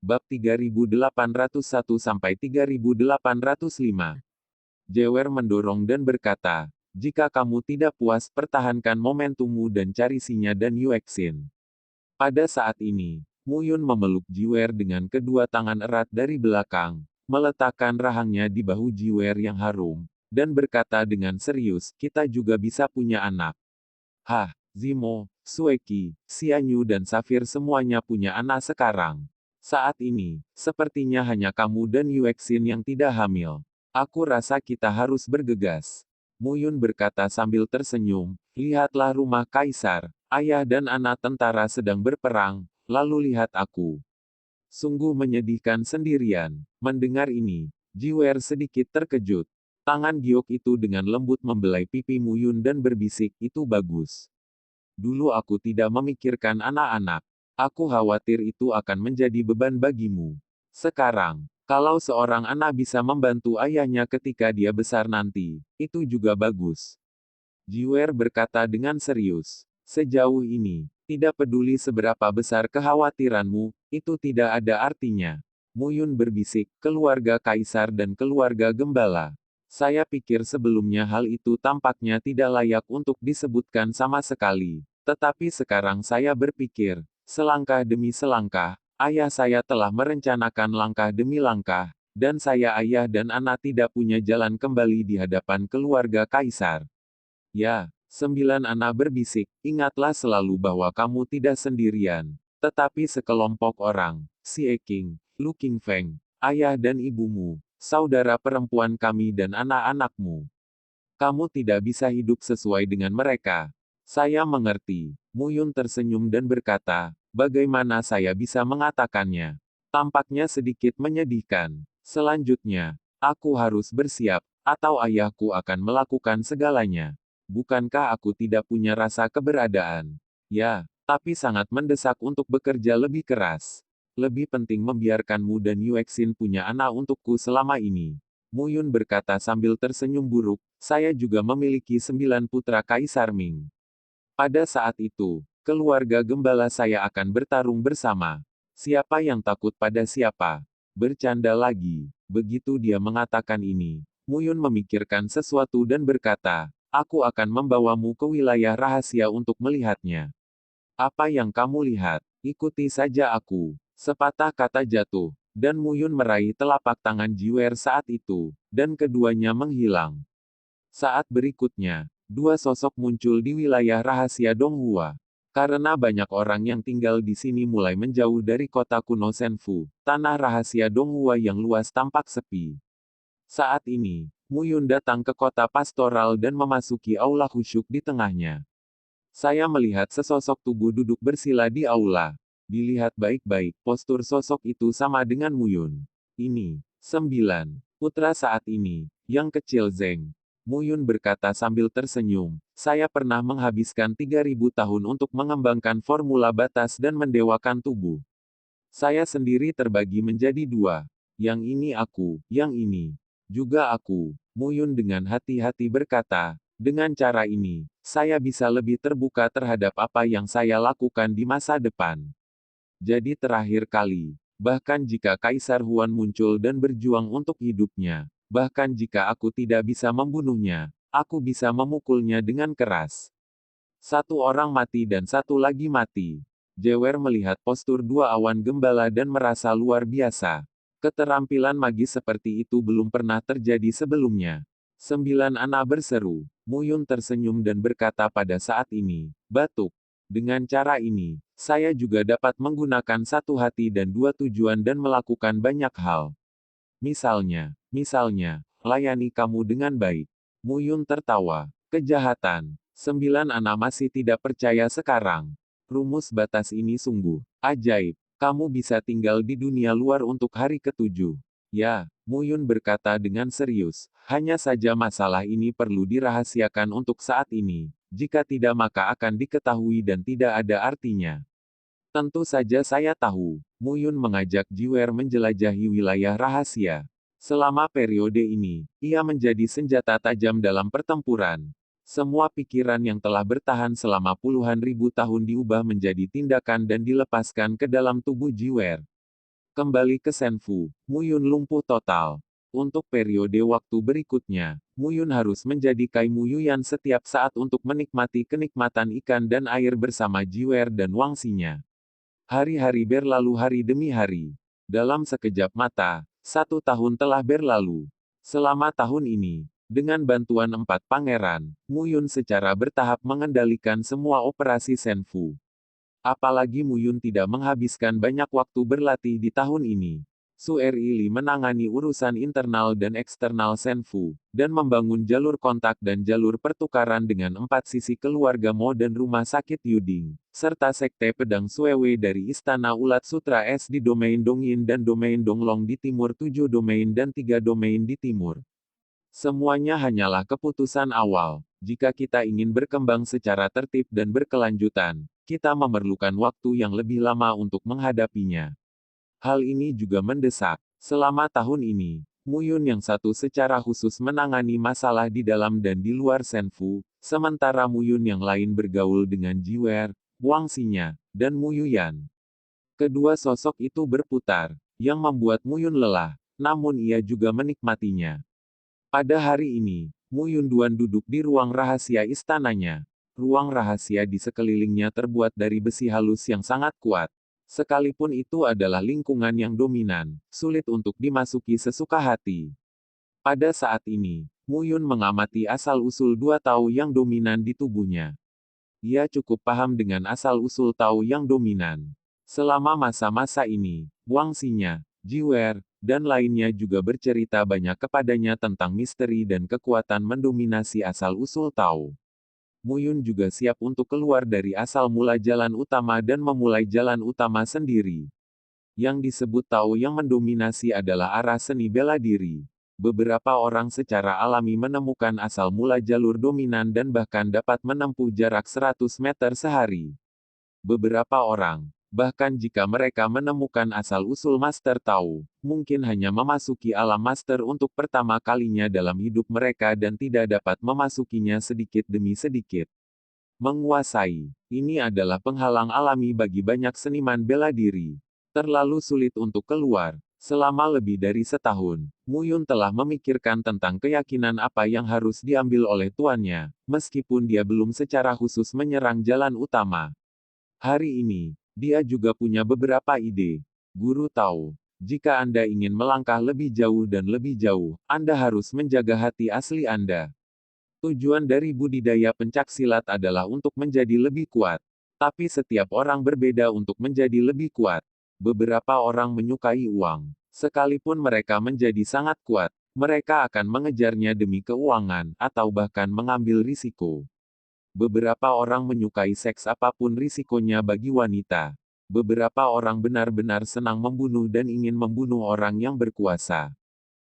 Bab 3801-3805. Jewer mendorong dan berkata, jika kamu tidak puas, pertahankan momentummu dan cari Sinya dan Yuexin. Pada saat ini, Muyun memeluk Jewer dengan kedua tangan erat dari belakang, meletakkan rahangnya di bahu Jewer yang harum, dan berkata dengan serius, kita juga bisa punya anak. Hah, Zimo, Sueki, Xianyu dan Safir semuanya punya anak sekarang. Saat ini, sepertinya hanya kamu dan Yuexin yang tidak hamil. Aku rasa kita harus bergegas. Muyun berkata sambil tersenyum, lihatlah rumah kaisar, ayah dan anak tentara sedang berperang, lalu lihat aku. Sungguh menyedihkan sendirian. Mendengar ini, Jiwer sedikit terkejut. Tangan giok itu dengan lembut membelai pipi Muyun dan berbisik, itu bagus. Dulu aku tidak memikirkan anak-anak. Aku khawatir itu akan menjadi beban bagimu. Sekarang, kalau seorang anak bisa membantu ayahnya ketika dia besar nanti, itu juga bagus. Jiwer berkata dengan serius. Sejauh ini, tidak peduli seberapa besar kekhawatiranmu, itu tidak ada artinya. Muyun berbisik, keluarga kaisar dan keluarga gembala. Saya pikir sebelumnya hal itu tampaknya tidak layak untuk disebutkan sama sekali. Tetapi sekarang saya berpikir, selangkah demi selangkah, ayah saya telah merencanakan langkah demi langkah, dan saya ayah dan anak tidak punya jalan kembali di hadapan keluarga kaisar. Ya, 9 anak berbisik, ingatlah selalu bahwa kamu tidak sendirian. Tetapi sekelompok orang, Xie Qing, Lu Qingfeng, ayah dan ibumu, saudara perempuan kami dan anak-anakmu. Kamu tidak bisa hidup sesuai dengan mereka. Saya mengerti. Muyun tersenyum dan berkata, bagaimana saya bisa mengatakannya? Tampaknya sedikit menyedihkan. Selanjutnya, aku harus bersiap, atau ayahku akan melakukan segalanya. Bukankah aku tidak punya rasa keberadaan? Ya, tapi sangat mendesak untuk bekerja lebih keras. Lebih penting membiarkanmu dan Yuexin punya anak untukku selama ini. Muyun berkata sambil tersenyum buruk, saya juga memiliki 9 putra Kaisar Ming. Pada saat itu, keluarga gembala saya akan bertarung bersama. Siapa yang takut pada siapa? Bercanda lagi. Begitu dia mengatakan ini, Muyun memikirkan sesuatu dan berkata, aku akan membawamu ke wilayah rahasia untuk melihatnya. Apa yang kamu lihat? Ikuti saja aku. Sepatah kata jatuh, dan Muyun meraih telapak tangan Jiwer saat itu, dan keduanya menghilang. Saat berikutnya, dua sosok muncul di wilayah rahasia Donghua. Karena banyak orang yang tinggal di sini mulai menjauh dari kota kuno Senfu, tanah rahasia Donghua yang luas tampak sepi. Saat ini, Muyun datang ke kota pastoral dan memasuki aula khusyuk di tengahnya. Saya melihat sesosok tubuh duduk bersila di aula. Dilihat baik-baik, postur sosok itu sama dengan Muyun. Ini, 9 putra saat ini, yang kecil Zeng. Muyun berkata sambil tersenyum, saya pernah menghabiskan 3000 tahun untuk mengembangkan formula batas dan mendewakan tubuh. Saya sendiri terbagi menjadi dua. Yang ini aku, yang ini juga aku. Muyun dengan hati-hati berkata, dengan cara ini, saya bisa lebih terbuka terhadap apa yang saya lakukan di masa depan. Jadi terakhir kali, bahkan jika Kaisar Huan muncul dan berjuang untuk hidupnya, bahkan jika aku tidak bisa membunuhnya, aku bisa memukulnya dengan keras. Satu orang mati dan satu lagi mati. Jewer melihat postur dua awan gembala dan merasa luar biasa. Keterampilan magis seperti itu belum pernah terjadi sebelumnya. 9 anak berseru. Muyun tersenyum dan berkata pada saat ini, batuk. Dengan cara ini, saya juga dapat menggunakan satu hati dan dua tujuan dan melakukan banyak hal. Misalnya, layani kamu dengan baik. Muyun tertawa. Kejahatan. 9 anak masih tidak percaya sekarang. Rumus batas ini sungguh ajaib. Kamu bisa tinggal di dunia luar untuk hari ke-7. Ya, Muyun berkata dengan serius. Hanya saja masalah ini perlu dirahasiakan untuk saat ini. Jika tidak maka akan diketahui dan tidak ada artinya. Tentu saja saya tahu. Muyun mengajak Jiwer menjelajahi wilayah rahasia. Selama periode ini, ia menjadi senjata tajam dalam pertempuran. Semua pikiran yang telah bertahan selama puluhan ribu tahun diubah menjadi tindakan dan dilepaskan ke dalam tubuh Jiwer. Kembali ke Senfu, Muyun lumpuh total. Untuk periode waktu berikutnya, Muyun harus menjadi Kai Muyuyan setiap saat untuk menikmati kenikmatan ikan dan air bersama Jiwer dan Wangsinya. Hari-hari berlalu hari demi hari. Dalam sekejap mata, 1 tahun telah berlalu. Selama tahun ini, dengan bantuan 4 pangeran, Muyun secara bertahap mengendalikan semua operasi Senfu. Apalagi Muyun tidak menghabiskan banyak waktu berlatih di tahun ini. Su Ri menangani urusan internal dan eksternal Senfu, dan membangun jalur kontak dan jalur pertukaran dengan 4 sisi keluarga Mo dan rumah sakit Yuding, serta sekte pedang Suewe dari Istana Ulat Sutra Es di domain Dongyin dan domain Donglong di timur 7 domain dan 3 domain di timur. Semuanya hanyalah keputusan awal. Jika kita ingin berkembang secara tertib dan berkelanjutan, kita memerlukan waktu yang lebih lama untuk menghadapinya. Hal ini juga mendesak. Selama tahun ini, Muyun yang satu secara khusus menangani masalah di dalam dan di luar Senfu, sementara Muyun yang lain bergaul dengan Jiwer, Wangsinya, dan Muyuyan. Kedua sosok itu berputar, yang membuat Muyun lelah, namun ia juga menikmatinya. Pada hari ini, Muyun Duan duduk di ruang rahasia istananya. Ruang rahasia di sekelilingnya terbuat dari besi halus yang sangat kuat. Sekalipun itu adalah lingkungan yang dominan, sulit untuk dimasuki sesuka hati. Pada saat ini, Muyun mengamati asal-usul 2 Tao yang dominan di tubuhnya. Ia cukup paham dengan asal-usul Tao yang dominan. Selama masa-masa ini, Wangsinya, Jiwer, dan lainnya juga bercerita banyak kepadanya tentang misteri dan kekuatan mendominasi asal-usul Tao. Muyun juga siap untuk keluar dari asal mula jalan utama dan memulai jalan utama sendiri. Yang disebut Tao yang mendominasi adalah arah seni bela diri. Beberapa orang secara alami menemukan asal mula jalur dominan dan bahkan dapat menempuh jarak 100 meter sehari. Beberapa orang, bahkan jika mereka menemukan asal-usul Master Tao, mungkin hanya memasuki alam Master untuk pertama kalinya dalam hidup mereka dan tidak dapat memasukinya sedikit demi sedikit. Menguasai. Ini adalah penghalang alami bagi banyak seniman bela diri. Terlalu sulit untuk keluar. Selama lebih dari setahun, Muyun telah memikirkan tentang keyakinan apa yang harus diambil oleh tuannya, meskipun dia belum secara khusus menyerang jalan utama. Hari ini, dia juga punya beberapa ide. Guru tahu, jika Anda ingin melangkah lebih jauh dan lebih jauh, Anda harus menjaga hati asli Anda. Tujuan dari budidaya pencaksilat adalah untuk menjadi lebih kuat. Tapi setiap orang berbeda untuk menjadi lebih kuat. Beberapa orang menyukai uang. Sekalipun mereka menjadi sangat kuat, mereka akan mengejarnya demi keuangan, atau bahkan mengambil risiko. Beberapa orang menyukai seks apapun risikonya bagi wanita. Beberapa orang benar-benar senang membunuh dan ingin membunuh orang yang berkuasa.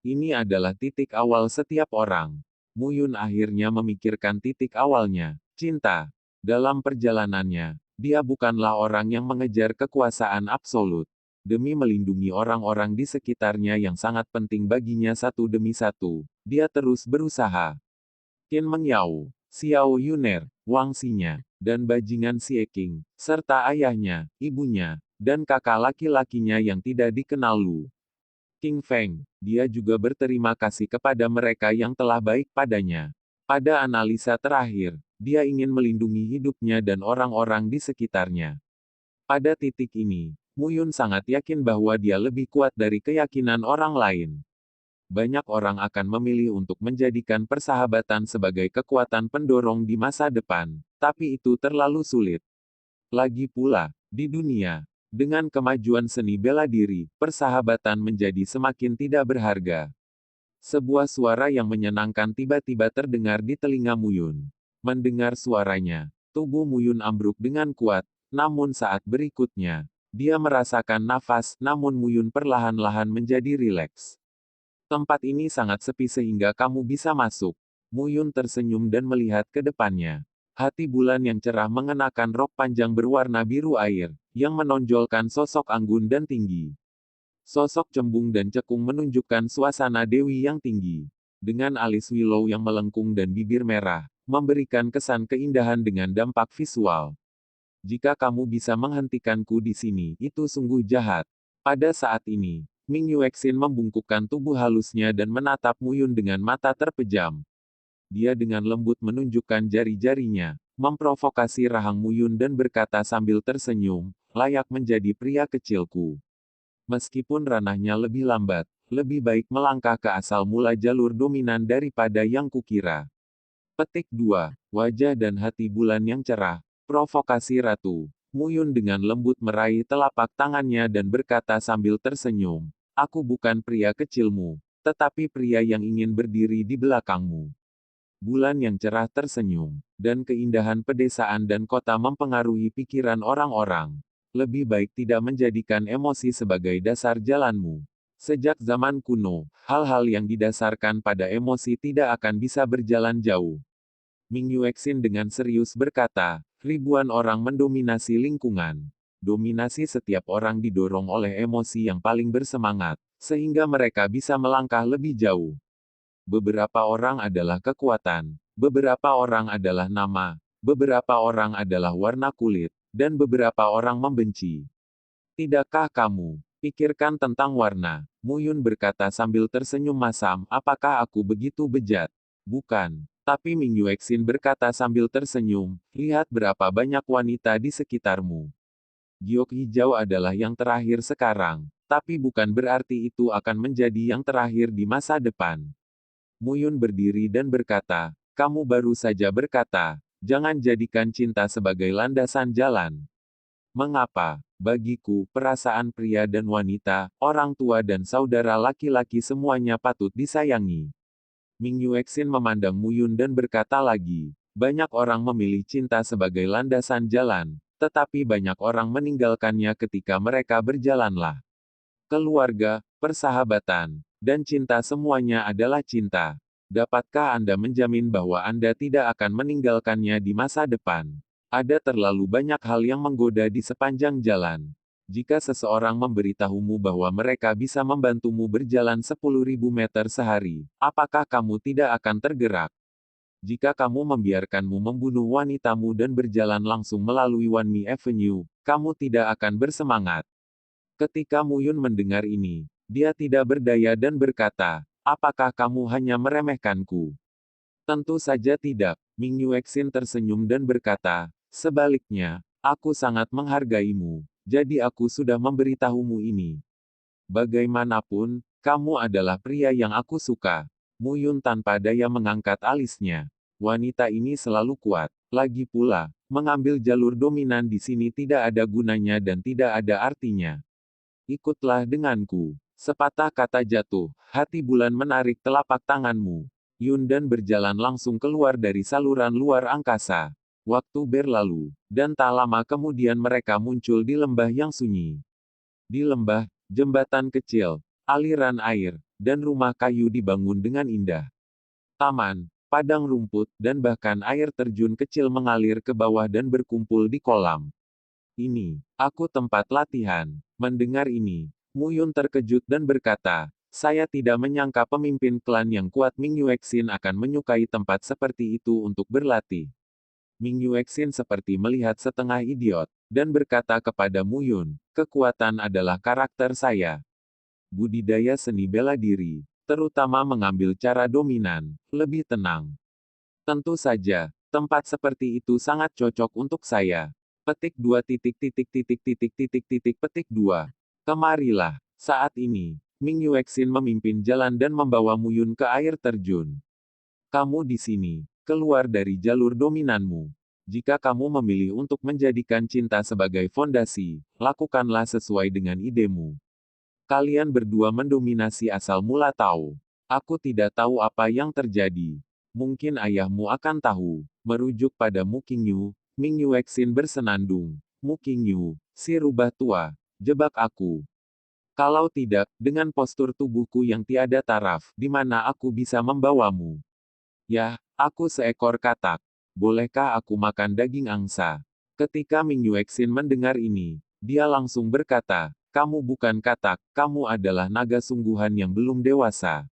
Ini adalah titik awal setiap orang. Muyun akhirnya memikirkan titik awalnya, cinta. Dalam perjalanannya, dia bukanlah orang yang mengejar kekuasaan absolut. Demi melindungi orang-orang di sekitarnya yang sangat penting baginya satu demi satu, dia terus berusaha. Qin Mengyao, Xiao Yuner, Wangsinya, dan bajingan Xie Qing, serta ayahnya, ibunya, dan kakak laki-lakinya yang tidak dikenal Lu King Feng. Dia juga berterima kasih kepada mereka yang telah baik padanya. Pada analisa terakhir, dia ingin melindungi hidupnya dan orang-orang di sekitarnya. Pada titik ini, Muyun sangat yakin bahwa dia lebih kuat dari keyakinan orang lain. Banyak orang akan memilih untuk menjadikan persahabatan sebagai kekuatan pendorong di masa depan, tapi itu terlalu sulit. Lagi pula, di dunia, dengan kemajuan seni bela diri, persahabatan menjadi semakin tidak berharga. Sebuah suara yang menyenangkan tiba-tiba terdengar di telinga Muyun. Mendengar suaranya, tubuh Muyun ambruk dengan kuat, namun saat berikutnya, dia merasakan nafas, namun Muyun perlahan-lahan menjadi rileks. Tempat ini sangat sepi sehingga kamu bisa masuk. Muyun tersenyum dan melihat ke depannya. Hati bulan yang cerah mengenakan rok panjang berwarna biru air, yang menonjolkan sosok anggun dan tinggi. Sosok cembung dan cekung menunjukkan suasana dewi yang tinggi. Dengan alis willow yang melengkung dan bibir merah, memberikan kesan keindahan dengan dampak visual. Jika kamu bisa menghentikanku di sini, itu sungguh jahat. Pada saat ini, Ming Yuexin membungkukkan tubuh halusnya dan menatap Muyun dengan mata terpejam. Dia dengan lembut menunjukkan jari-jarinya, memprovokasi rahang Muyun dan berkata sambil tersenyum, layak menjadi pria kecilku. Meskipun ranahnya lebih lambat, lebih baik melangkah ke asal mula jalur dominan daripada yang kukira. Petik 2. Wajah dan hati bulan yang cerah. Provokasi Ratu. Muyun dengan lembut meraih telapak tangannya dan berkata sambil tersenyum, aku bukan pria kecilmu, tetapi pria yang ingin berdiri di belakangmu. Bulan yang cerah tersenyum, dan keindahan pedesaan dan kota mempengaruhi pikiran orang-orang. Lebih baik tidak menjadikan emosi sebagai dasar jalanmu. Sejak zaman kuno, hal-hal yang didasarkan pada emosi tidak akan bisa berjalan jauh. Ming Yuexin dengan serius berkata, ribuan orang mendominasi lingkungan. Dominasi setiap orang didorong oleh emosi yang paling bersemangat, sehingga mereka bisa melangkah lebih jauh. Beberapa orang adalah kekuatan, beberapa orang adalah nama, beberapa orang adalah warna kulit, dan beberapa orang membenci. Tidakkah kamu pikirkan tentang warna? Muyun berkata sambil tersenyum masam, apakah aku begitu bejat? Bukan. Tapi Ming Yuexin berkata sambil tersenyum, lihat berapa banyak wanita di sekitarmu. Giok hijau adalah yang terakhir sekarang, tapi bukan berarti itu akan menjadi yang terakhir di masa depan. Muyun berdiri dan berkata, kamu baru saja berkata, jangan jadikan cinta sebagai landasan jalan. Mengapa? Bagiku, perasaan pria dan wanita, orang tua dan saudara laki-laki semuanya patut disayangi. Ming Yuexin memandang Muyun dan berkata lagi, banyak orang memilih cinta sebagai landasan jalan, tetapi banyak orang meninggalkannya ketika mereka berjalanlah. Keluarga, persahabatan, dan cinta semuanya adalah cinta. Dapatkah Anda menjamin bahwa Anda tidak akan meninggalkannya di masa depan? Ada terlalu banyak hal yang menggoda di sepanjang jalan. Jika seseorang memberitahumu bahwa mereka bisa membantumu berjalan 10.000 meter sehari, apakah kamu tidak akan tergerak? Jika kamu membiarkanmu membunuh wanitamu dan berjalan langsung melalui Wanmi Avenue, kamu tidak akan bersemangat. Ketika Muyun mendengar ini, dia tidak berdaya dan berkata, apakah kamu hanya meremehkanku? Tentu saja tidak. Ming Yuexin tersenyum dan berkata, sebaliknya, aku sangat menghargaimu, jadi aku sudah memberitahumu ini. Bagaimanapun, kamu adalah pria yang aku suka. Muyun tanpa daya mengangkat alisnya. Wanita ini selalu kuat. Lagi pula, mengambil jalur dominan di sini tidak ada gunanya dan tidak ada artinya. Ikutlah denganku. Sepatah kata jatuh, hati bulan menarik telapak tanganmu. Yundan berjalan langsung keluar dari saluran luar angkasa. Waktu berlalu, dan tak lama kemudian mereka muncul di lembah yang sunyi. Di lembah, jembatan kecil, aliran air, dan rumah kayu dibangun dengan indah. Taman, padang rumput, dan bahkan air terjun kecil mengalir ke bawah dan berkumpul di kolam. Ini, aku tempat latihan. Mendengar ini, Muyun terkejut dan berkata, saya tidak menyangka pemimpin klan yang kuat Ming Yuexin akan menyukai tempat seperti itu untuk berlatih. Ming Yuexin seperti melihat setengah idiot, dan berkata kepada Muyun, kekuatan adalah karakter saya. Budidaya seni bela diri, terutama mengambil cara dominan, lebih tenang. Tentu saja, tempat seperti itu sangat cocok untuk saya. Petik 2 petik 2. Kemarilah. Saat ini, Ming Yuexin memimpin jalan dan membawa Muyun ke air terjun. Kamu di sini, keluar dari jalur dominanmu. Jika kamu memilih untuk menjadikan cinta sebagai fondasi, lakukanlah sesuai dengan idemu. Kalian berdua mendominasi asal mula tahu. Aku tidak tahu apa yang terjadi. Mungkin ayahmu akan tahu. Merujuk pada Mu Qingyu, Ming Yuexin bersenandung. Mu Qingyu, si rubah tua, jebak aku. Kalau tidak, dengan postur tubuhku yang tiada taraf, di mana aku bisa membawamu? Yah, aku seekor katak. Bolehkah aku makan daging angsa? Ketika Ming Yuexin mendengar ini, dia langsung berkata, kamu bukan katak, kamu adalah naga sungguhan yang belum dewasa.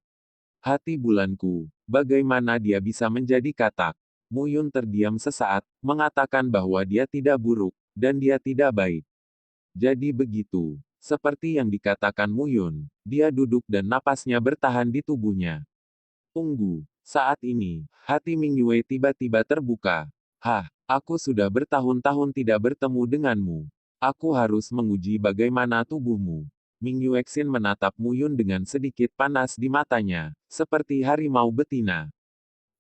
Hati bulanku, bagaimana dia bisa menjadi katak? Muyun terdiam sesaat, mengatakan bahwa dia tidak buruk, dan dia tidak baik. Jadi begitu. Seperti yang dikatakan Muyun, dia duduk dan napasnya bertahan di tubuhnya. Tunggu. Saat ini, hati Ming Yue tiba-tiba terbuka. Hah, aku sudah bertahun-tahun tidak bertemu denganmu. Aku harus menguji bagaimana tubuhmu. Ming Yuexin menatap Muyun dengan sedikit panas di matanya, seperti harimau betina.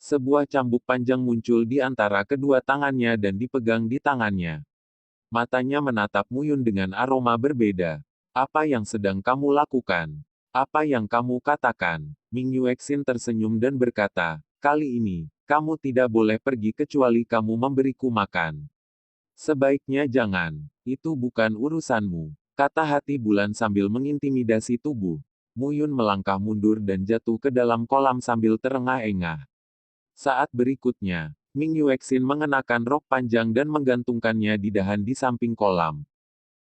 Sebuah cambuk panjang muncul di antara kedua tangannya dan dipegang di tangannya. Matanya menatap Muyun dengan aroma berbeda. Apa yang sedang kamu lakukan? Apa yang kamu katakan? Ming Yuexin tersenyum dan berkata, kali ini, kamu tidak boleh pergi kecuali kamu memberiku makan. Sebaiknya jangan. Itu bukan urusanmu. Kata hati bulan sambil mengintimidasi tubuh. Muyun melangkah mundur dan jatuh ke dalam kolam sambil terengah-engah. Saat berikutnya, Ming Yuexin mengenakan rok panjang dan menggantungkannya di dahan di samping kolam.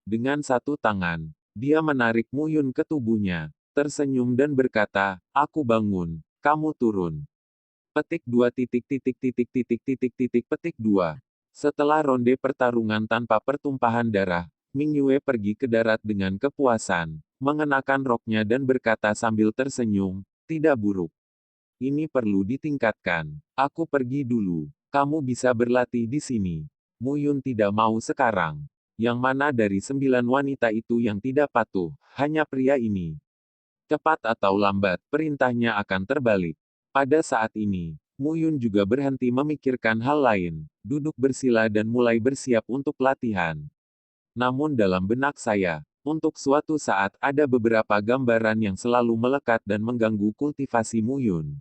Dengan satu tangan, dia menarik Muyun ke tubuhnya, tersenyum dan berkata, aku bangun, kamu turun. Petik 2. Setelah ronde pertarungan tanpa pertumpahan darah, Ming Yue pergi ke darat dengan kepuasan, mengenakan roknya dan berkata sambil tersenyum, tidak buruk. Ini perlu ditingkatkan. Aku pergi dulu. Kamu bisa berlatih di sini. Muyun tidak mau sekarang. Yang mana dari 9 wanita itu yang tidak patuh, hanya pria ini. Cepat atau lambat, perintahnya akan terbalik. Pada saat ini, Muyun juga berhenti memikirkan hal lain, duduk bersila dan mulai bersiap untuk latihan. Namun dalam benak saya, untuk suatu saat ada beberapa gambaran yang selalu melekat dan mengganggu kultivasi Muyun.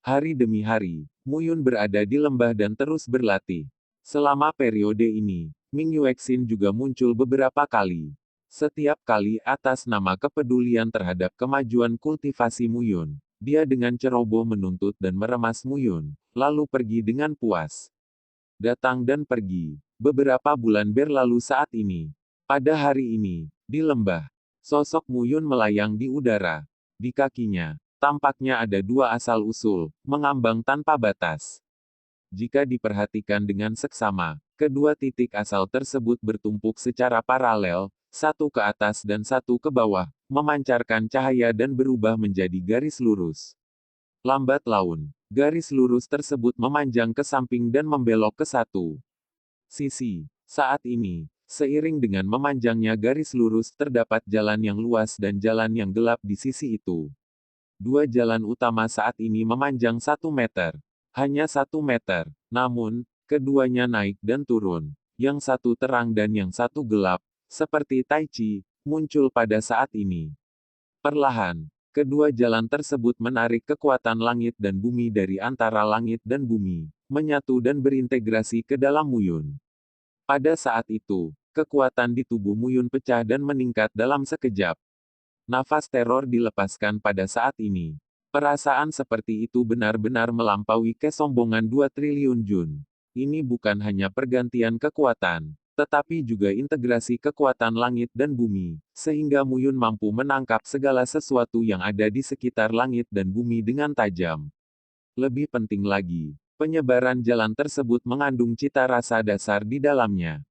Hari demi hari, Muyun berada di lembah dan terus berlatih. Selama periode ini, Ming Yuexin juga muncul beberapa kali. Setiap kali atas nama kepedulian terhadap kemajuan kultivasi Muyun, dia dengan ceroboh menuntut dan meremas Muyun, lalu pergi dengan puas. Datang dan pergi. Beberapa bulan berlalu saat ini. Pada hari ini, di lembah, sosok Muyun melayang di udara. Di kakinya, tampaknya ada dua asal-usul, mengambang tanpa batas. Jika diperhatikan dengan seksama, kedua titik asal tersebut bertumpuk secara paralel, satu ke atas dan satu ke bawah, memancarkan cahaya dan berubah menjadi garis lurus. Lambat laun, garis lurus tersebut memanjang ke samping dan membelok ke satu sisi. Saat ini, seiring dengan memanjangnya garis lurus terdapat jalan yang luas dan jalan yang gelap di sisi itu. Dua jalan utama saat ini memanjang 1 meter. Hanya 1 meter. Namun, keduanya naik dan turun. Yang satu terang dan yang satu gelap, seperti Tai Chi, muncul pada saat ini. Perlahan, kedua jalan tersebut menarik kekuatan langit dan bumi dari antara langit dan bumi, menyatu dan berintegrasi ke dalam Muyun. Pada saat itu, kekuatan di tubuh Muyun pecah dan meningkat dalam sekejap. Nafas teror dilepaskan pada saat ini. Perasaan seperti itu benar-benar melampaui kesombongan 2 triliun Jun. Ini bukan hanya pergantian kekuatan, tetapi juga integrasi kekuatan langit dan bumi, sehingga Muyun mampu menangkap segala sesuatu yang ada di sekitar langit dan bumi dengan tajam. Lebih penting lagi, penyebaran jalan tersebut mengandung cita rasa dasar di dalamnya.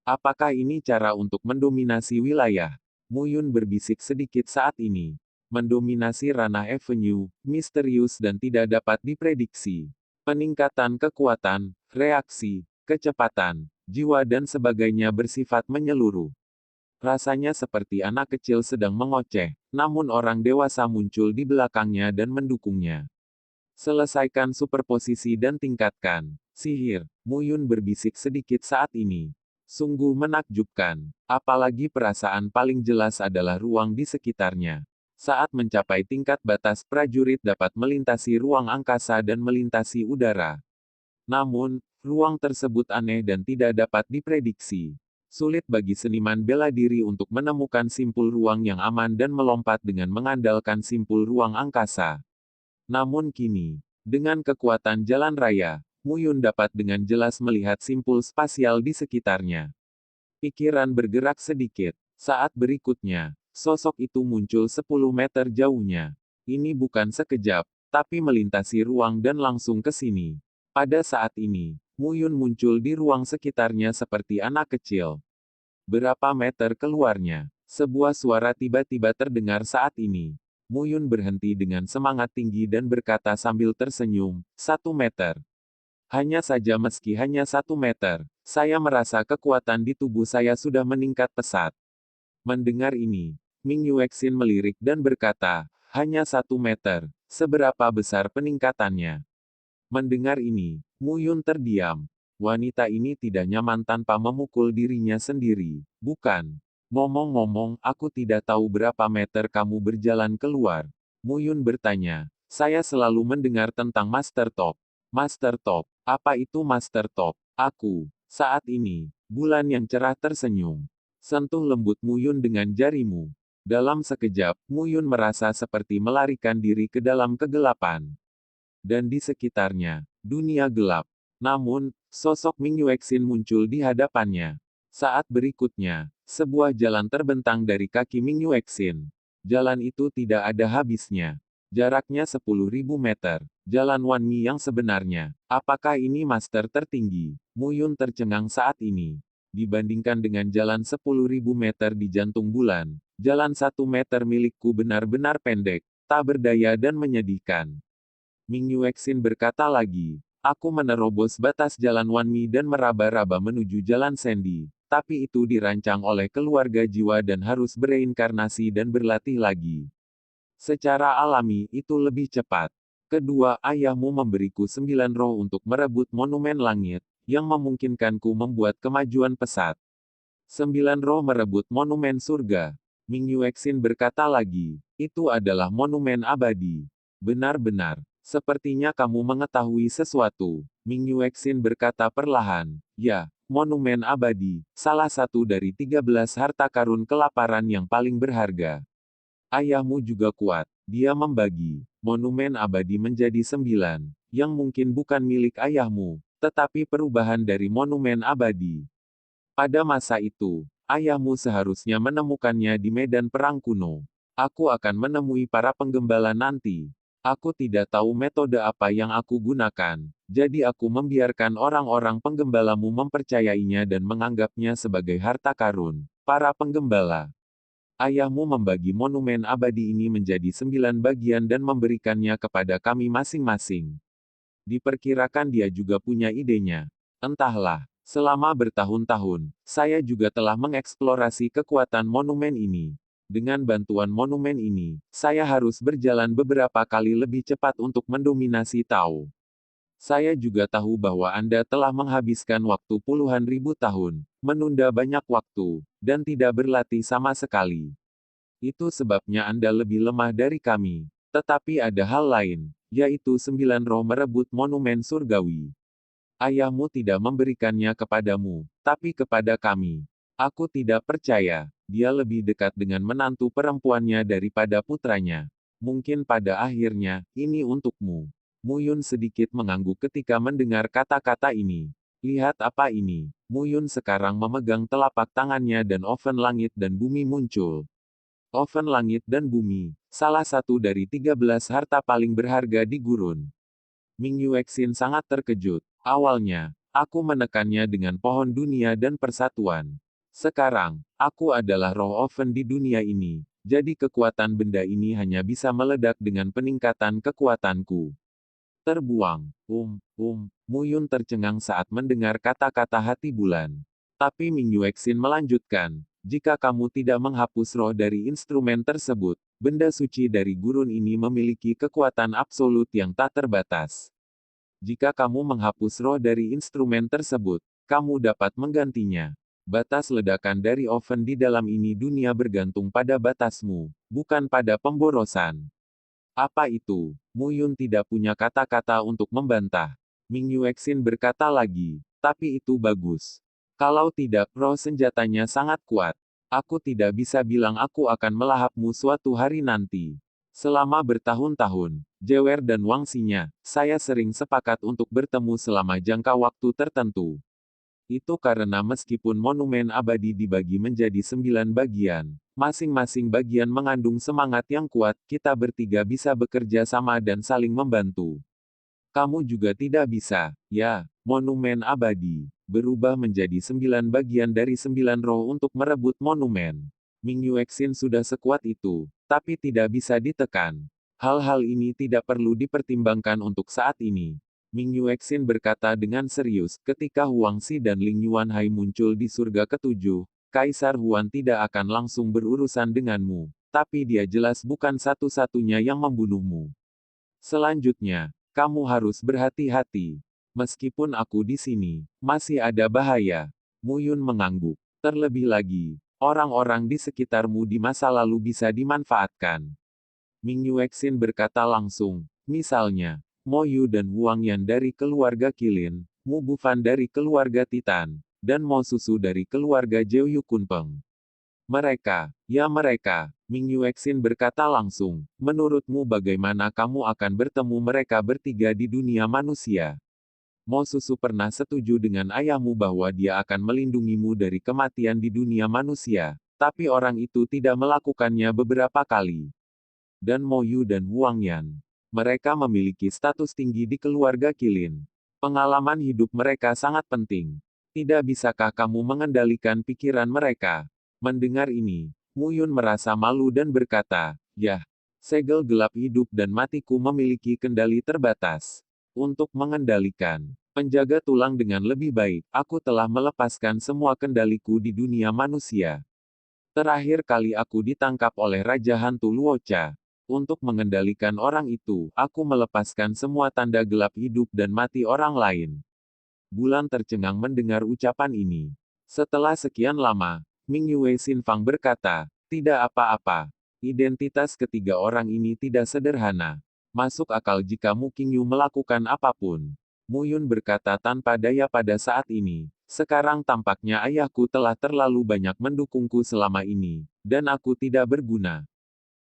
Apakah ini cara untuk mendominasi wilayah? Muyun berbisik sedikit saat ini. Mendominasi ranah avenue, misterius dan tidak dapat diprediksi. Peningkatan kekuatan, reaksi, kecepatan, jiwa dan sebagainya bersifat menyeluruh. Rasanya seperti anak kecil sedang mengoceh, namun orang dewasa muncul di belakangnya dan mendukungnya. Selesaikan superposisi dan tingkatkan sihir. Muyun berbisik sedikit saat ini. Sungguh menakjubkan. Apalagi perasaan paling jelas adalah ruang di sekitarnya. Saat mencapai tingkat batas, prajurit dapat melintasi ruang angkasa dan melintasi udara. Namun, ruang tersebut aneh dan tidak dapat diprediksi. Sulit bagi seniman bela diri untuk menemukan simpul ruang yang aman dan melompat dengan mengandalkan simpul ruang angkasa. Namun kini, dengan kekuatan jalan raya, Muyun dapat dengan jelas melihat simpul spasial di sekitarnya. Pikiran bergerak sedikit. Saat berikutnya, sosok itu muncul 10 meter jauhnya. Ini bukan sekejap, tapi melintasi ruang dan langsung ke sini. Pada saat ini, Muyun muncul di ruang sekitarnya seperti anak kecil. Berapa meter keluarnya? Sebuah suara tiba-tiba terdengar saat ini. Mu Yun berhenti dengan semangat tinggi dan berkata sambil tersenyum, 1 meter. Hanya saja meski hanya 1 meter, saya merasa kekuatan di tubuh saya sudah meningkat pesat. Mendengar ini, Ming Yuexin melirik dan berkata, hanya 1 meter, seberapa besar peningkatannya? Mendengar ini, Mu Yun terdiam. Wanita ini tidak nyaman tanpa memukul dirinya sendiri, bukan? Ngomong-ngomong, aku tidak tahu berapa meter kamu berjalan keluar. Mu Yun bertanya, saya selalu mendengar tentang Master Top. Master Top, apa itu Master Top? Aku, saat ini, bulan yang cerah tersenyum. Sentuh lembut Mu Yun dengan jarimu. Dalam sekejap, Mu Yun merasa seperti melarikan diri ke dalam kegelapan. Dan di sekitarnya, dunia gelap. Namun, sosok Ming Yuexin muncul di hadapannya. Saat berikutnya, sebuah jalan terbentang dari kaki Ming Yuexin. Jalan itu tidak ada habisnya. Jaraknya 10.000 meter. Jalan Wanmi yang sebenarnya. Apakah ini master tertinggi? Mu Yun tercengang saat ini. Dibandingkan dengan jalan 10.000 meter di jantung bulan, jalan 1 meter milikku benar-benar pendek, tak berdaya dan menyedihkan. Ming Yuexin berkata lagi, aku menerobos batas jalan Wanmi dan meraba-raba menuju jalan Sandy, tapi itu dirancang oleh keluarga jiwa dan harus bereinkarnasi dan berlatih lagi. Secara alami, itu lebih cepat. Kedua, ayahmu memberiku 9 roh untuk merebut monumen langit, yang memungkinkanku membuat kemajuan pesat. 9 roh merebut monumen surga. Ming Yuexin berkata lagi, itu adalah monumen abadi. Benar-benar. Sepertinya kamu mengetahui sesuatu. Ming Yuexin berkata perlahan, ya, monumen abadi, salah satu dari 13 harta karun kelaparan yang paling berharga. Ayahmu juga kuat. Dia membagi monumen abadi menjadi 9, yang mungkin bukan milik ayahmu, tetapi perubahan dari monumen abadi. Pada masa itu, ayahmu seharusnya menemukannya di medan perang kuno. Aku akan menemui para penggembala nanti. Aku tidak tahu metode apa yang aku gunakan, jadi aku membiarkan orang-orang penggembalamu mempercayainya dan menganggapnya sebagai harta karun. Para penggembala. Ayahmu membagi monumen abadi ini menjadi 9 bagian dan memberikannya kepada kami masing-masing. Diperkirakan dia juga punya idenya. Entahlah, selama bertahun-tahun, saya juga telah mengeksplorasi kekuatan monumen ini. Dengan bantuan monumen ini, saya harus berjalan beberapa kali lebih cepat untuk mendominasi Tao. Saya juga tahu bahwa Anda telah menghabiskan waktu puluhan ribu tahun, menunda banyak waktu, dan tidak berlatih sama sekali. Itu sebabnya Anda lebih lemah dari kami. Tetapi ada hal lain, yaitu 9 roh merebut monumen surgawi. Ayahmu tidak memberikannya kepadamu, tapi kepada kami. Aku tidak percaya, dia lebih dekat dengan menantu perempuannya daripada putranya. Mungkin pada akhirnya, ini untukmu. Mu Yun sedikit mengangguk ketika mendengar kata-kata ini. Lihat apa ini. Mu Yun sekarang memegang telapak tangannya dan oven langit dan bumi muncul. Oven langit dan bumi, salah satu dari 13 harta paling berharga di gurun. Ming Yuexin sangat terkejut. Awalnya, aku menekannya dengan pohon dunia dan persatuan. Sekarang, aku adalah roh oven di dunia ini, jadi kekuatan benda ini hanya bisa meledak dengan peningkatan kekuatanku. Terbuang. Mu Yun tercengang saat mendengar kata-kata hati bulan. Tapi Ming Yuexin melanjutkan, jika kamu tidak menghapus roh dari instrumen tersebut, benda suci dari gurun ini memiliki kekuatan absolut yang tak terbatas. Jika kamu menghapus roh dari instrumen tersebut, kamu dapat menggantinya. Batas ledakan dari oven di dalam ini dunia bergantung pada batasmu, bukan pada pemborosan. Apa itu? Mu Yun tidak punya kata-kata untuk membantah. Ming Yuexin berkata lagi, tapi itu bagus. Kalau tidak, roh senjatanya sangat kuat. Aku tidak bisa bilang aku akan melahapmu suatu hari nanti. Selama bertahun-tahun, Jewer dan Wangsinya, saya sering sepakat untuk bertemu selama jangka waktu tertentu. Itu karena meskipun monumen abadi dibagi menjadi 9 bagian, masing-masing bagian mengandung semangat yang kuat, kita bertiga bisa bekerja sama dan saling membantu. Kamu juga tidak bisa, ya, monumen abadi, berubah menjadi 9 bagian dari 9 roh untuk merebut monumen. Ming Yuexin sudah sekuat itu, tapi tidak bisa ditekan. Hal-hal ini tidak perlu dipertimbangkan untuk saat ini. Ming Yuexin berkata dengan serius, ketika Huang Xi dan Ling Yuanhai muncul di surga ketujuh, Kaisar Huan tidak akan langsung berurusan denganmu, tapi dia jelas bukan satu-satunya yang membunuhmu. Selanjutnya, kamu harus berhati-hati. Meskipun aku di sini, masih ada bahaya. Mu Yun mengangguk. Terlebih lagi, orang-orang di sekitarmu di masa lalu bisa dimanfaatkan. Ming Yuexin berkata langsung, misalnya, Mo Yu dan Wang Yan dari keluarga Qilin, Mu Bufan dari keluarga Titan, dan Mo Susu dari keluarga Jeu Yu Kunpeng. Mereka, ya mereka, Ming Yuexin berkata langsung, menurutmu bagaimana kamu akan bertemu mereka bertiga di dunia manusia? Mo Susu pernah setuju dengan ayahmu bahwa dia akan melindungimu dari kematian di dunia manusia, tapi orang itu tidak melakukannya beberapa kali. Dan Mo Yu dan Huang Yan. Mereka memiliki status tinggi di keluarga Qilin. Pengalaman hidup mereka sangat penting. Tidak bisakah kamu mengendalikan pikiran mereka? Mendengar ini, Mu Yun merasa malu dan berkata, "Yah, segel gelap hidup dan matiku memiliki kendali terbatas. Untuk mengendalikan penjaga tulang dengan lebih baik, aku telah melepaskan semua kendaliku di dunia manusia. Terakhir kali aku ditangkap oleh Raja Hantu Luocha. Untuk mengendalikan orang itu, aku melepaskan semua tanda gelap hidup dan mati orang lain." Bulan tercengang mendengar ucapan ini. Setelah sekian lama, Ming Yue Xin Fang berkata, "Tidak apa-apa. Identitas ketiga orang ini tidak sederhana. Masuk akal jika Mu Qingyu melakukan apapun." Mu Yun berkata tanpa daya pada saat ini. Sekarang tampaknya ayahku telah terlalu banyak mendukungku selama ini, dan aku tidak berguna.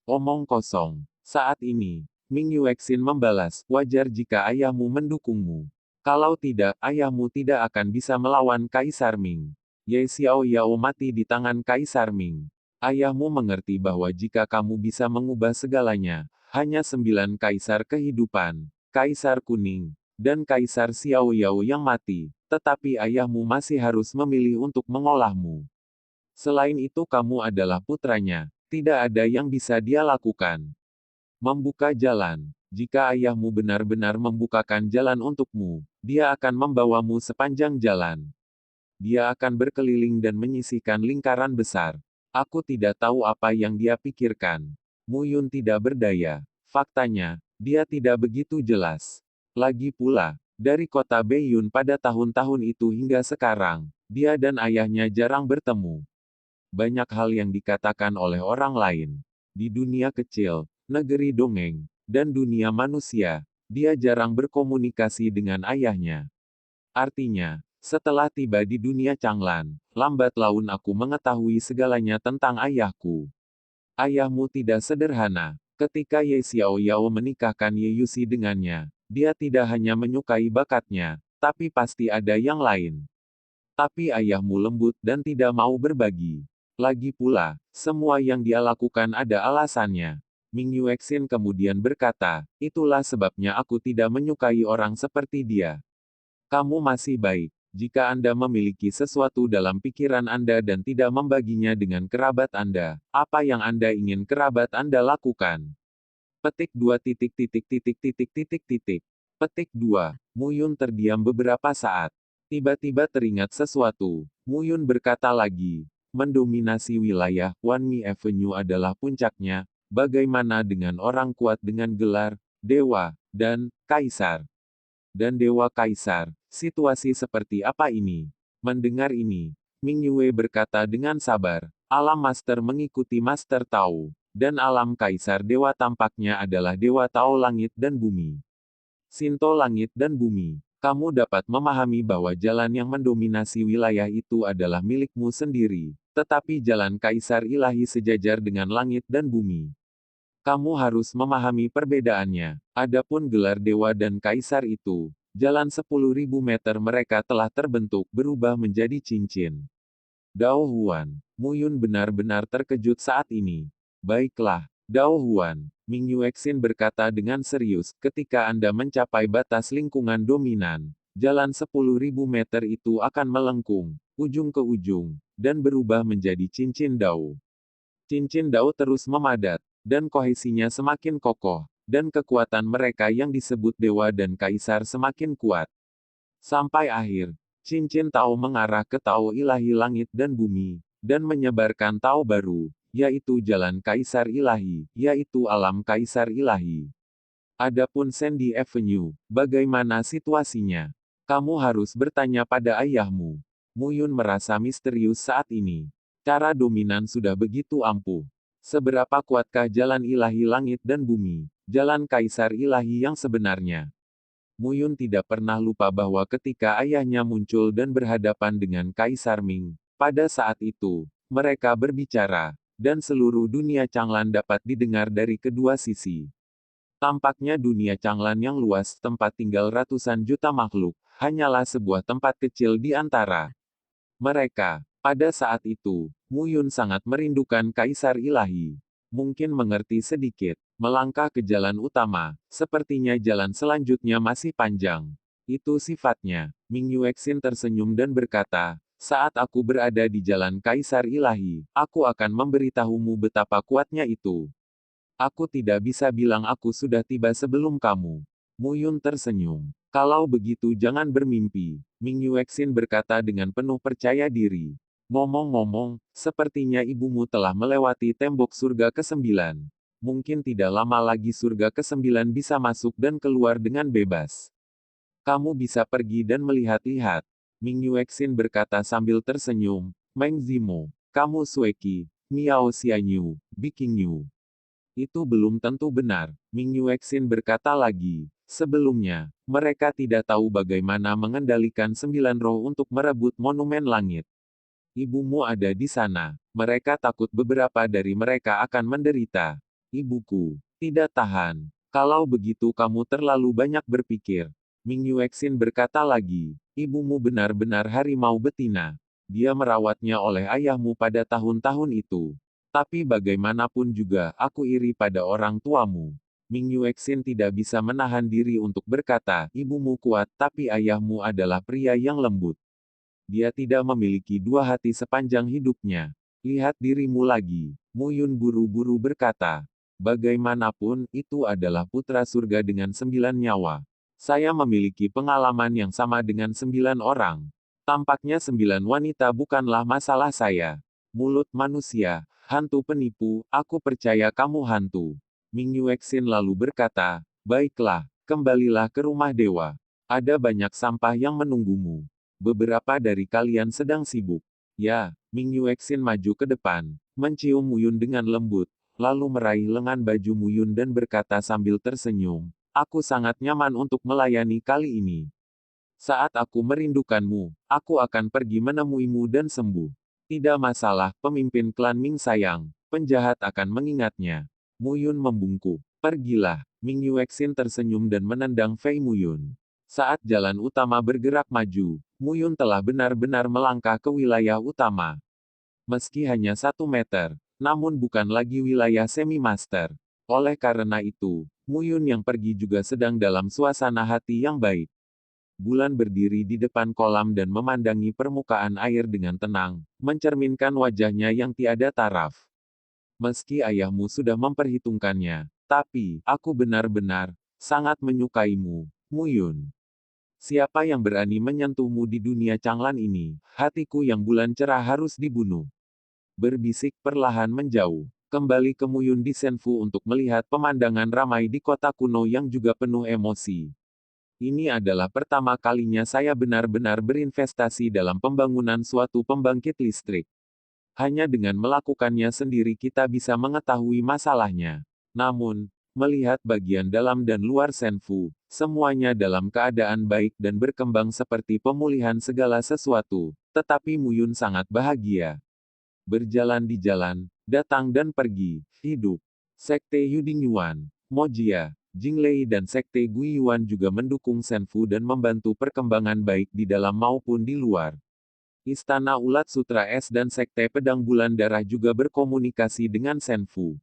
Omong kosong. Saat ini, Ming Yuexin membalas, wajar jika ayahmu mendukungmu. Kalau tidak, ayahmu tidak akan bisa melawan Kaisar Ming. Ye Xiao Yao mati di tangan Kaisar Ming. Ayahmu mengerti bahwa jika kamu bisa mengubah segalanya, hanya 9 kaisar kehidupan, Kaisar Kuning, dan Kaisar Xiao Yao yang mati, tetapi ayahmu masih harus memilih untuk mengolahmu. Selain itu kamu adalah putranya, tidak ada yang bisa dia lakukan. Membuka jalan. Jika ayahmu benar-benar membukakan jalan untukmu, dia akan membawamu sepanjang jalan. Dia akan berkeliling dan menyisihkan lingkaran besar. Aku tidak tahu apa yang dia pikirkan. Mu Yun tidak berdaya. Faktanya, dia tidak begitu jelas. Lagi pula, dari kota Beiyun pada tahun-tahun itu hingga sekarang, dia dan ayahnya jarang bertemu. Banyak hal yang dikatakan oleh orang lain. Di dunia kecil, negeri dongeng, dan dunia manusia, dia jarang berkomunikasi dengan ayahnya. Artinya, setelah tiba di dunia Changlan, lambat laun aku mengetahui segalanya tentang ayahku. Ayahmu tidak sederhana. Ketika Ye Xiao Yao menikahkan Ye Yusi dengannya, dia tidak hanya menyukai bakatnya, tapi pasti ada yang lain. Tapi ayahmu lembut dan tidak mau berbagi. Lagi pula, semua yang dia lakukan ada alasannya. Ming Yuexin kemudian berkata, itulah sebabnya aku tidak menyukai orang seperti dia. Kamu masih baik. Jika Anda memiliki sesuatu dalam pikiran Anda dan tidak membaginya dengan kerabat Anda, apa yang Anda ingin kerabat Anda lakukan? Petik 2 titik titik titik titik titik titik. Petik 2. Mu Yun terdiam beberapa saat. Tiba-tiba teringat sesuatu. Mu Yun berkata lagi, mendominasi wilayah Wanmi Avenue adalah puncaknya. Bagaimana dengan orang kuat dengan gelar Dewa dan Kaisar? Dan Dewa Kaisar, situasi seperti apa ini? Mendengar ini, Ming Yue berkata dengan sabar, alam Master mengikuti Master Tao, dan alam Kaisar Dewa tampaknya adalah Dewa Tao langit dan bumi. Sinto langit dan bumi, kamu dapat memahami bahwa jalan yang mendominasi wilayah itu adalah milikmu sendiri, tetapi jalan Kaisar Ilahi sejajar dengan langit dan bumi. Kamu harus memahami perbedaannya. Adapun gelar dewa dan kaisar itu, jalan 10.000 meter mereka telah terbentuk berubah menjadi cincin. Dao Huan, Mu Yun benar-benar terkejut saat ini. Baiklah, Dao Huan, Ming Yuexin berkata dengan serius, ketika Anda mencapai batas lingkungan dominan, jalan 10.000 meter itu akan melengkung, ujung ke ujung, dan berubah menjadi cincin Dao. Cincin Dao terus memadat, dan kohesinya semakin kokoh, dan kekuatan mereka yang disebut dewa dan kaisar semakin kuat. Sampai akhir, cincin Tao mengarah ke Tao ilahi langit dan bumi, dan menyebarkan Tao baru, yaitu jalan kaisar ilahi, yaitu alam kaisar ilahi. Adapun Sandy Avenue, bagaimana situasinya? Kamu harus bertanya pada ayahmu. Muyun merasa misterius saat ini. Cara dominan sudah begitu ampuh. Seberapa kuatkah jalan ilahi langit dan bumi, jalan kaisar ilahi yang sebenarnya? Muyun tidak pernah lupa bahwa ketika ayahnya muncul dan berhadapan dengan Kaisar Ming, pada saat itu, mereka berbicara, dan seluruh dunia Changlan dapat didengar dari kedua sisi. Tampaknya dunia Changlan yang luas tempat tinggal ratusan juta makhluk, hanyalah sebuah tempat kecil di antara mereka. Pada saat itu, Muyun sangat merindukan Kaisar Ilahi. Mungkin mengerti sedikit. Melangkah ke jalan utama, sepertinya jalan selanjutnya masih panjang. Itu sifatnya. Ming Yuexin tersenyum dan berkata, saat aku berada di jalan Kaisar Ilahi, aku akan memberitahumu betapa kuatnya itu. Aku tidak bisa bilang aku sudah tiba sebelum kamu. Muyun tersenyum. Kalau begitu jangan bermimpi. Ming Yuexin berkata dengan penuh percaya diri. Ngomong-ngomong, sepertinya ibumu telah melewati tembok surga ke-9. Mungkin tidak lama lagi surga ke-9 bisa masuk dan keluar dengan bebas. Kamu bisa pergi dan melihat-lihat. Ming Yuexin berkata sambil tersenyum. Meng Zimo, kamu Sueki, Miao Xianyu, Bikingyu. Itu belum tentu benar, Ming Yuexin berkata lagi. Sebelumnya, mereka tidak tahu bagaimana mengendalikan 9 roh untuk merebut monumen langit. Ibumu ada di sana. Mereka takut beberapa dari mereka akan menderita. Ibuku, tidak tahan. Kalau begitu kamu terlalu banyak berpikir. Ming Yuexin berkata lagi, ibumu benar-benar harimau betina. Dia merawatnya oleh ayahmu pada tahun-tahun itu. Tapi bagaimanapun juga, aku iri pada orang tuamu. Ming Yuexin tidak bisa menahan diri untuk berkata, ibumu kuat, tapi ayahmu adalah pria yang lembut. Dia tidak memiliki dua hati sepanjang hidupnya. Lihat dirimu lagi. Muyun buru-buru berkata. Bagaimanapun, itu adalah putra surga dengan 9 nyawa. Saya memiliki pengalaman yang sama dengan 9 orang. Tampaknya 9 wanita bukanlah masalah saya. Mulut manusia, hantu penipu, aku percaya kamu hantu. Ming Yuexin lalu berkata, baiklah, kembalilah ke rumah dewa. Ada banyak sampah yang menunggumu. Beberapa dari kalian sedang sibuk. Ya, Ming Yuexin maju ke depan, mencium Muyun dengan lembut, lalu meraih lengan baju Muyun dan berkata sambil tersenyum, aku sangat nyaman untuk melayani kali ini. Saat aku merindukanmu, aku akan pergi menemuimu dan sembuh. Tidak masalah, pemimpin klan Ming sayang, penjahat akan mengingatnya. Muyun membungkuk. Pergilah. Ming Yuexin tersenyum dan menendang Fei Muyun. Saat jalan utama bergerak maju, Muyun telah benar-benar melangkah ke wilayah utama. Meski hanya 1 meter, namun bukan lagi wilayah semi-master. Oleh karena itu, Muyun yang pergi juga sedang dalam suasana hati yang baik. Bulan berdiri di depan kolam dan memandangi permukaan air dengan tenang, mencerminkan wajahnya yang tiada taraf. Meski ayahmu sudah memperhitungkannya, tapi, aku benar-benar, sangat menyukaimu, Muyun. Siapa yang berani menyentuhmu di dunia Changlan ini, hatiku yang bulan cerah harus dibunuh. Berbisik perlahan menjauh. Kembali ke Muyun di Senfu untuk melihat pemandangan ramai di kota kuno yang juga penuh emosi. Ini adalah pertama kalinya saya benar-benar berinvestasi dalam pembangunan suatu pembangkit listrik. Hanya dengan melakukannya sendiri kita bisa mengetahui masalahnya. Namun, melihat bagian dalam dan luar Senfu, semuanya dalam keadaan baik dan berkembang seperti pemulihan segala sesuatu, tetapi Muyun sangat bahagia. Berjalan di jalan, datang dan pergi, hidup. Sekte Yuding Yuan, Mojia, Jinglei dan Sekte Gui Yuan juga mendukung Senfu dan membantu perkembangan baik di dalam maupun di luar. Istana Ulat Sutra Es dan Sekte Pedang Bulan Darah juga berkomunikasi dengan Senfu.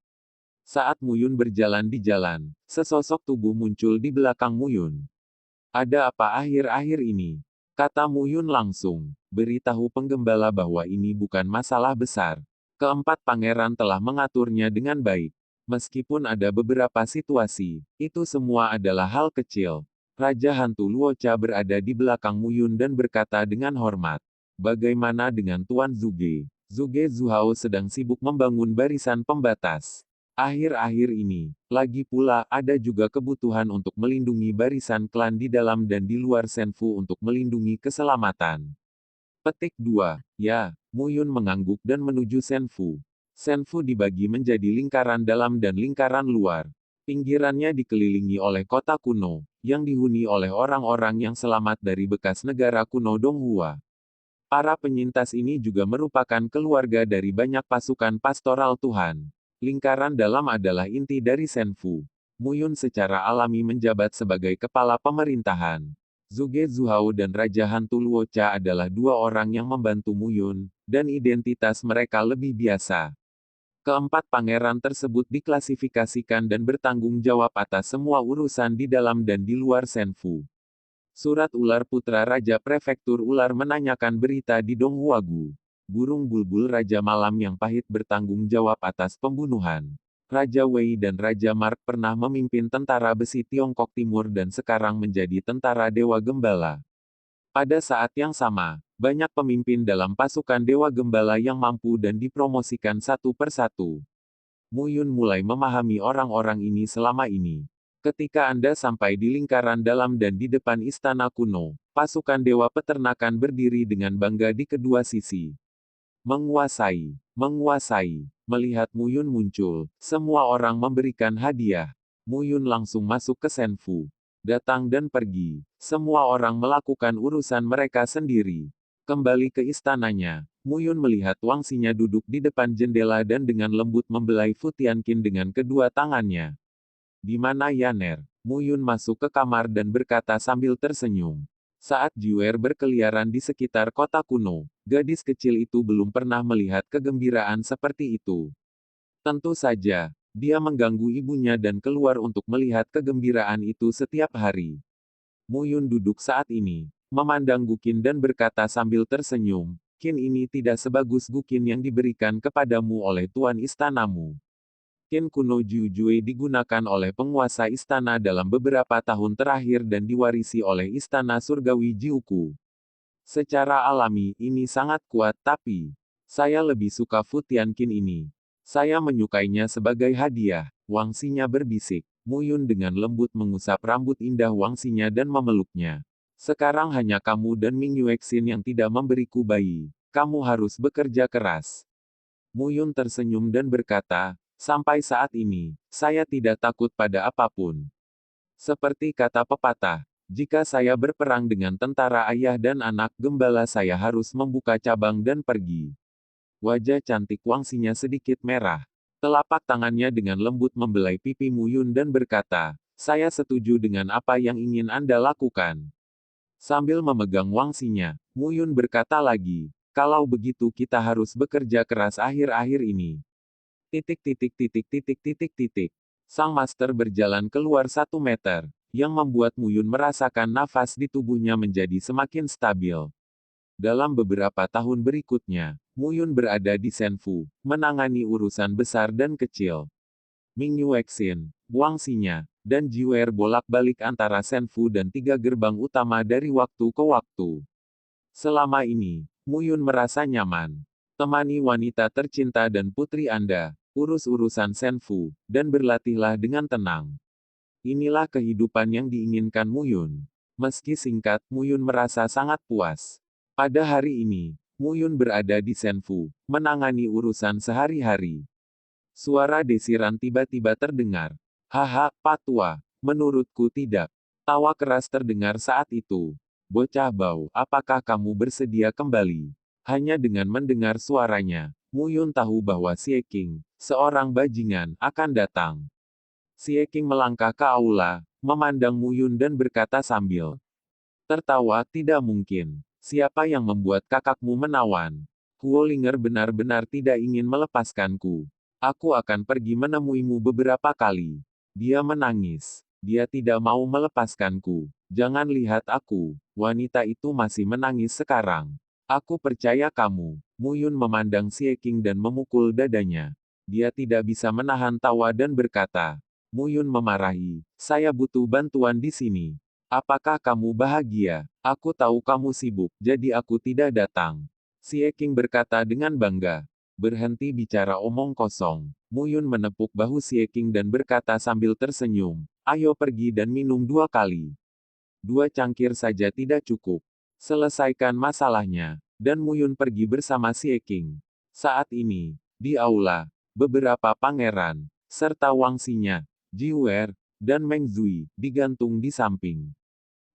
Saat Muyun berjalan di jalan, sesosok tubuh muncul di belakang Muyun. Ada apa akhir-akhir ini? Kata Muyun langsung. Beritahu penggembala bahwa ini bukan masalah besar. Keempat pangeran telah mengaturnya dengan baik. Meskipun ada beberapa situasi, itu semua adalah hal kecil. Raja Hantu Luocha berada di belakang Muyun dan berkata dengan hormat. Bagaimana dengan Tuan Zuge? Zuge Zuhao sedang sibuk membangun barisan pembatas. Akhir-akhir ini, lagi pula ada juga kebutuhan untuk melindungi barisan klan di dalam dan di luar Senfu untuk melindungi keselamatan. Petik 2. Ya, Muyun mengangguk dan menuju Senfu. Senfu dibagi menjadi lingkaran dalam dan lingkaran luar. Pinggirannya dikelilingi oleh kota kuno, yang dihuni oleh orang-orang yang selamat dari bekas negara kuno Donghua. Para penyintas ini juga merupakan keluarga dari banyak pasukan pastoral Tuhan. Lingkaran dalam adalah inti dari Senfu. Muyun secara alami menjabat sebagai kepala pemerintahan. Zuge Zuhao dan Raja Hantu Luocha adalah dua orang yang membantu Muyun, dan identitas mereka lebih biasa. Keempat pangeran tersebut diklasifikasikan dan bertanggung jawab atas semua urusan di dalam dan di luar Senfu. Surat Ular Putra Raja Prefektur Ular menanyakan berita di Donghuagu. Burung bulbul Raja Malam yang pahit bertanggung jawab atas pembunuhan. Raja Wei dan Raja Mark pernah memimpin tentara besi Tiongkok Timur dan sekarang menjadi tentara Dewa Gembala. Pada saat yang sama, banyak pemimpin dalam pasukan Dewa Gembala yang mampu dan dipromosikan satu persatu. Muyun mulai memahami orang-orang ini selama ini. Ketika Anda sampai di lingkaran dalam dan di depan istana kuno, pasukan Dewa Peternakan berdiri dengan bangga di kedua sisi. Menguasai, menguasai. Melihat Muyun muncul, semua orang memberikan hadiah. Muyun langsung masuk ke Senfu. Datang dan pergi. Semua orang melakukan urusan mereka sendiri. Kembali ke istananya, Muyun melihat Wangxinya duduk di depan jendela dan dengan lembut membelai Fu Tianqin dengan kedua tangannya. Di mana Yaner? Muyun masuk ke kamar dan berkata sambil tersenyum. Saat Jiwer berkeliaran di sekitar kota kuno, gadis kecil itu belum pernah melihat kegembiraan seperti itu. Tentu saja, dia mengganggu ibunya dan keluar untuk melihat kegembiraan itu setiap hari. Muyun duduk saat ini, memandang Guqin dan berkata sambil tersenyum, Qin ini tidak sebagus Guqin yang diberikan kepadamu oleh tuan istanamu. Qin kuno Jujue digunakan oleh penguasa istana dalam beberapa tahun terakhir dan diwarisi oleh istana surgawi Jiuku. Secara alami, ini sangat kuat tapi, saya lebih suka Fu Tianqin ini. Saya menyukainya sebagai hadiah. Wangxinya berbisik. Muyun dengan lembut mengusap rambut indah Wangxinya dan memeluknya. Sekarang hanya kamu dan Ming Yuexin yang tidak memberiku bayi. Kamu harus bekerja keras. Muyun tersenyum dan berkata, sampai saat ini, saya tidak takut pada apapun. Seperti kata pepatah, jika saya berperang dengan tentara ayah dan anak gembala saya harus membuka cabang dan pergi. Wajah cantik Wangxinya sedikit merah. Telapak tangannya dengan lembut membelai pipi Muyun dan berkata, saya setuju dengan apa yang ingin Anda lakukan. Sambil memegang Wangxinya, Muyun berkata lagi, kalau begitu kita harus bekerja keras akhir-akhir ini. Titik titik titik titik titik titik. Sang master berjalan keluar 1 meter, yang membuat Muyun merasakan nafas di tubuhnya menjadi semakin stabil. Dalam beberapa tahun berikutnya, Muyun berada di Senfu, menangani urusan besar dan kecil. Ming Yuexin, Wangxinya, dan Jiwer bolak-balik antara Senfu dan 3 gerbang utama dari waktu ke waktu. Selama ini, Muyun merasa nyaman. Temani wanita tercinta dan putri Anda, urus urusan Senfu, dan berlatihlah dengan tenang. Inilah kehidupan yang diinginkan Muyun. Meski singkat, Muyun merasa sangat puas. Pada hari ini, Muyun berada di Senfu, menangani urusan sehari-hari. Suara desiran tiba-tiba terdengar. Haha, Pak Tua, menurutku tidak. Tawa keras terdengar saat itu. Bocah bau, apakah kamu bersedia kembali? Hanya dengan mendengar suaranya, Muyun tahu bahwa Xie Qing, seorang bajingan, akan datang. Xie Qing melangkah ke aula, memandang Muyun dan berkata sambil tertawa, tidak mungkin. Siapa yang membuat kakakmu menawan? Huolinger benar-benar tidak ingin melepaskanku. Aku akan pergi menemuimu beberapa kali. Dia menangis. Dia tidak mau melepaskanku. Jangan lihat aku. Wanita itu masih menangis sekarang. Aku percaya kamu. Mu Yun memandang Xie Qing dan memukul dadanya. Dia tidak bisa menahan tawa dan berkata, Mu Yun memarahi, saya butuh bantuan di sini. Apakah kamu bahagia? Aku tahu kamu sibuk, jadi aku tidak datang. Xie Qing berkata dengan bangga. Berhenti bicara omong kosong. Mu Yun menepuk bahu Xie Qing dan berkata sambil tersenyum, ayo pergi dan minum 2 kali. 2 cangkir saja tidak cukup. Selesaikan masalahnya. Dan Mu Yun pergi bersama Xie Qing. Saat ini, di aula, beberapa pangeran, serta wangsinya, Jiwer, dan Meng Zui, digantung di samping.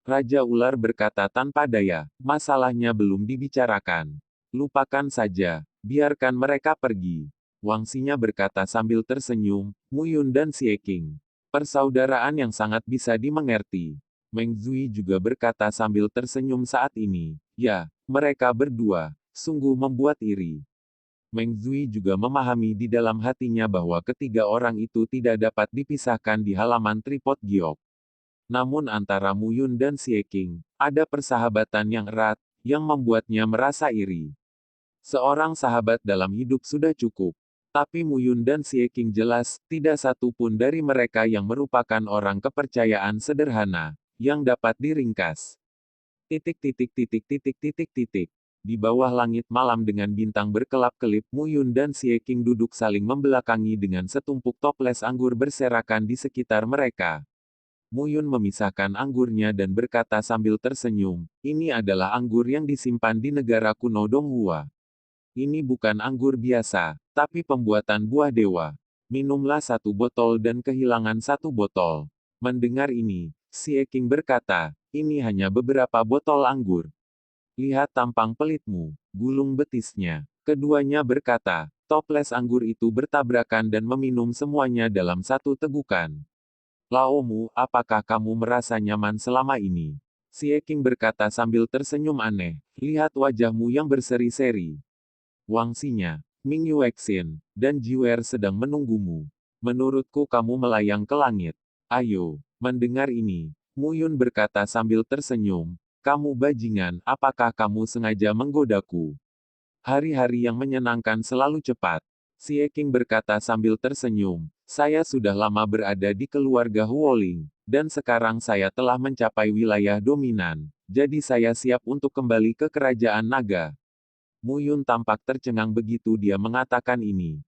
Raja Ular berkata tanpa daya, masalahnya belum dibicarakan. Lupakan saja, biarkan mereka pergi. Wangsinya berkata sambil tersenyum, Mu Yun dan Xie Qing. Persaudaraan yang sangat bisa dimengerti. Meng Zui juga berkata sambil tersenyum saat ini, ya, mereka berdua, sungguh membuat iri. Meng Zui juga memahami di dalam hatinya bahwa ketiga orang itu tidak dapat dipisahkan di halaman tripod giok. Namun antara Mu Yun dan Xie Qing, ada persahabatan yang erat, yang membuatnya merasa iri. Seorang sahabat dalam hidup sudah cukup. Tapi Mu Yun dan Xie Qing jelas, tidak satu pun dari mereka yang merupakan orang kepercayaan sederhana, yang dapat diringkas. Titik titik titik titik titik titik. Di bawah langit malam dengan bintang berkelap-kelip, Mu Yun dan Xie Qing duduk saling membelakangi dengan setumpuk toples anggur berserakan di sekitar mereka. Mu Yun memisahkan anggurnya dan berkata sambil tersenyum, ini adalah anggur yang disimpan di negara kuno Donghua. Ini bukan anggur biasa, tapi pembuatan buah dewa. Minumlah 1 botol dan kehilangan 1 botol. Mendengar ini, Xie Qing berkata, ini hanya beberapa botol anggur. Lihat tampang pelitmu, gulung betisnya. Keduanya berkata, toples anggur itu bertabrakan dan meminum semuanya dalam 1 tegukan. Laomu, apakah kamu merasa nyaman selama ini? Xie Qing berkata sambil tersenyum aneh, lihat wajahmu yang berseri-seri. Wangsinya, Ming Yuexin, dan Jiwer sedang menunggumu. Menurutku kamu melayang ke langit. Ayo, mendengar ini, Mu Yun berkata sambil tersenyum, kamu bajingan, apakah kamu sengaja menggodaku? Hari-hari yang menyenangkan selalu cepat. Xie Qing berkata sambil tersenyum, saya sudah lama berada di keluarga Huoling, dan sekarang saya telah mencapai wilayah dominan, jadi saya siap untuk kembali ke kerajaan naga. Mu Yun tampak tercengang begitu dia mengatakan ini.